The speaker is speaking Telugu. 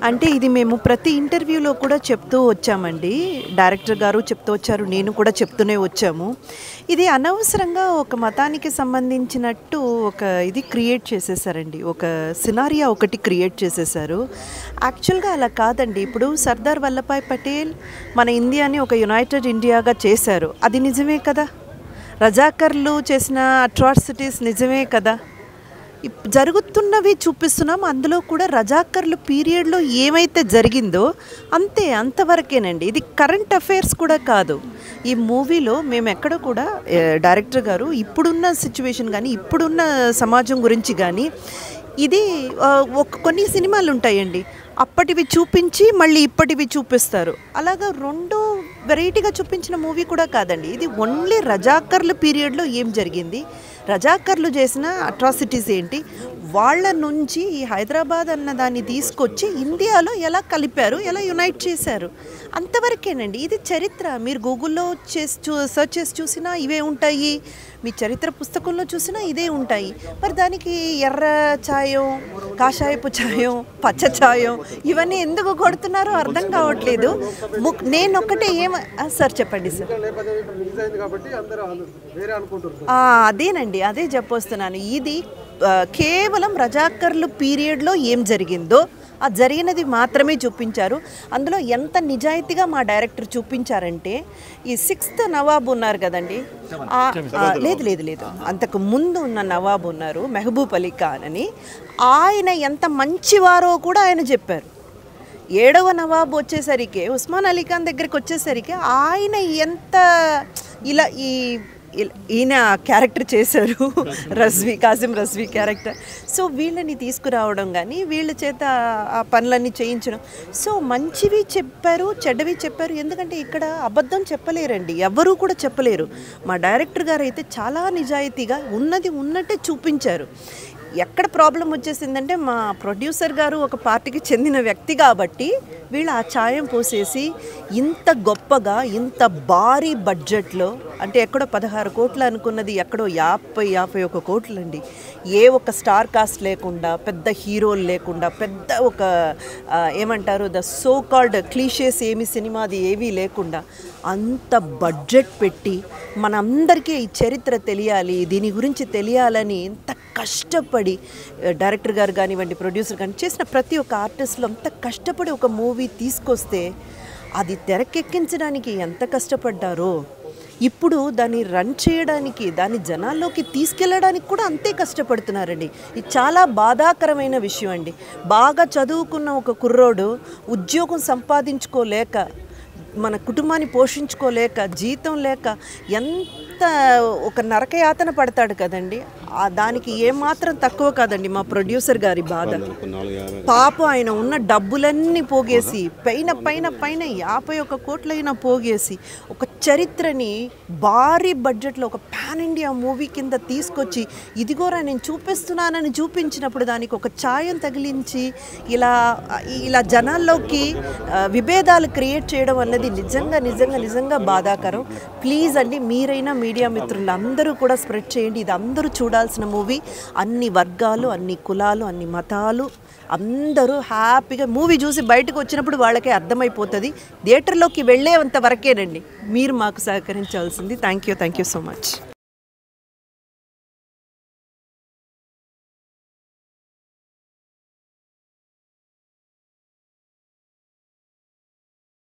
అంటే ఇది మేము ప్రతి ఇంటర్వ్యూలో కూడా చెప్తూ వచ్చామండి. డైరెక్టర్ గారు చెప్తూ వచ్చారు, నేను కూడా చెప్తూనే వచ్చాము. ఇది అనవసరంగా ఒక మతానికి సంబంధించినట్టు ఒక ఇది క్రియేట్ చేసేసారండి. ఒక సినారియా ఒకటి క్రియేట్ చేసేసారు. యాక్చువల్గా అలా కాదండి. ఇప్పుడు సర్దార్ వల్లభాయ్ పటేల్ మన ఇండియాని ఒక యునైటెడ్ ఇండియాగా చేశారు. అది నిజమే కదా. రజాకర్లు చేసిన అట్రాసిటీస్ నిజమే కదా. జరుగుతున్నవి చూపిస్తున్నాం. అందులో కూడా రజాకర్లు పీరియడ్లో ఏమైతే జరిగిందో అంతవరకేనండి. ఇది కరెంట్ అఫైర్స్ కూడా కాదు. ఈ మూవీలో మేము ఎక్కడ కూడా డైరెక్టర్ గారు ఇప్పుడున్న సిచ్యువేషన్ కానీ ఇప్పుడున్న సమాజం గురించి కానీ ఇది కొన్ని సినిమాలు ఉంటాయండి, అప్పటివి చూపించి మళ్ళీ ఇప్పటివి చూపిస్తారు. అలాగా రెండు వెరైటీగా చూపించిన మూవీ కూడా కాదండి. ఇది ఓన్లీ రజాకర్ల పీరియడ్లో ఏం జరిగింది, రజాకర్లు చేసిన అట్రాసిటీస్ ఏంటి, వాళ్ళ నుంచి ఈ హైదరాబాద్ అన్న దాన్ని తీసుకొచ్చి ఇండియాలో ఎలా కలిపారు, ఎలా యునైట్ చేశారు, అంతవరకేనండి. ఇది చరిత్ర. మీరు గూగుల్లో సెర్చ్ చేసి చూసినా ఇవే ఉంటాయి, మీ చరిత్ర పుస్తకంలో చూసినా ఇదే ఉంటాయి. మరి దానికి ఎర్ర ఛాయం, కాషాయపు ఛాయం, పచ్చ ఛాయం ఇవన్నీ ఎందుకు కొడుతున్నారో అర్థం కావట్లేదు. నేను ఒక్కటే సార్ చెప్పండి సార్. అదేనండి, అదే చెప్పొస్తున్నాను. ఇది కేవలం రజాకర్లు పీరియడ్లో ఏం జరిగిందో ఆ జరిగినది మాత్రమే చూపించారు. అందులో ఎంత నిజాయితీగా మా డైరెక్టర్ చూపించారంటే, ఈ 6th నవాబు ఉన్నారు కదండి, లేదు అంతకు ముందు ఉన్న నవాబు ఉన్నారు, మెహబూబ్ అలీ ఖాన్ అని, ఆయన ఎంత మంచివారో కూడా ఆయన చెప్పారు. 7వ నవాబు వచ్చేసరికి ఉస్మాన్ అలీ ఖాన్ దగ్గరికి వచ్చేసరికి ఆయన ఎంత ఇలా ఈయన క్యారెక్టర్ చేశారు, కాసిం రజ్వీ క్యారెక్టర్. సో వీళ్ళని తీసుకురావడం కానీ వీళ్ళ చేత ఆ పనులన్నీ చేయించడం. సో మంచివి చెప్పారు, చెడ్డవి చెప్పారు. ఎందుకంటే ఇక్కడ అబద్ధం చెప్పలేరండి, ఎవరూ కూడా చెప్పలేరు. మా డైరెక్టర్ గారు అయితే చాలా నిజాయితీగా ఉన్నది ఉన్నట్టే చూపించారు. ఎక్కడ ప్రాబ్లం వచ్చేసిందంటే, మా ప్రొడ్యూసర్ గారు ఒక పార్టీకి చెందిన వ్యక్తి కాబట్టి వీళ్ళు ఆ ఛాయం పోసేసి ఇంత గొప్పగా ఇంత భారీ బడ్జెట్లో, అంటే ఎక్కడో 16 కోట్లు అనుకున్నది ఎక్కడో 50-51 కోట్లండి. ఏ ఒక స్టార్ కాస్ట్ లేకుండా, పెద్ద హీరోలు లేకుండా, పెద్ద ఒక ఏమంటారు ద సో కాల్డ్ క్లీషేస్ ఏమి సినిమాది ఏవీ లేకుండా అంత బడ్జెట్ పెట్టి మనందరికీ ఈ చరిత్ర తెలియాలి, దీని గురించి తెలియాలని ఎంత కష్టపడి డైరెక్టర్ గారు కానివ్వండి, ప్రొడ్యూసర్ కానీ చేసిన ప్రతి ఒక్క ఆర్టిస్టులు అంత కష్టపడి ఒక మూవీ తీసుకొస్తే అది తెరకెక్కించడానికి ఎంత కష్టపడ్డారో, ఇప్పుడు దాన్ని రన్ చేయడానికి, దాన్ని జనాల్లోకి తీసుకెళ్ళడానికి కూడా అంతే కష్టపడుతున్నారండి. ఇది చాలా బాధాకరమైన విషయం అండి. బాగా చదువుకున్న ఒక కుర్రోడు ఉద్యోగం సంపాదించుకోలేక, మన కుటుంబాన్ని పోషించుకోలేక, జీతం లేక ఎంత ఒక నరకయాతన పడతాడు కదండి. దానికి ఏమాత్రం తక్కువ కాదండి మా ప్రొడ్యూసర్ గారి బాధ. పాపం ఆయన ఉన్న డబ్బులన్నీ పోగేసి పైన 51 కోట్లైనా పోగేసి ఒక చరిత్రని భారీ బడ్జెట్లో ఒక పాన్ ఇండియా మూవీ కింద తీసుకొచ్చి, ఇదిగోరా నేను చూపిస్తున్నానని చూపించినప్పుడు దానికి ఒక ఛాయం తగిలించి ఇలా జనాల్లోకి విభేదాలు క్రియేట్ చేయడం అన్నది నిజంగా బాధాకరం. ప్లీజ్ అండి, మీరైనా మీడియా మిత్రులు అందరూ కూడా స్ప్రెడ్ చేయండి. ఇది అందరూ చూడాల్సిన మూవీ. అన్ని వర్గాలు, అన్ని కులాలు, అన్ని మతాలు అందరూ హ్యాపీగా మూవీ చూసి బయటకు వచ్చినప్పుడు వాళ్ళకే అర్థమైపోతుంది. థియేటర్లోకి వెళ్ళేంత వరకేనండి మీరు మాకు సహకరించాల్సింది. Thank you so much.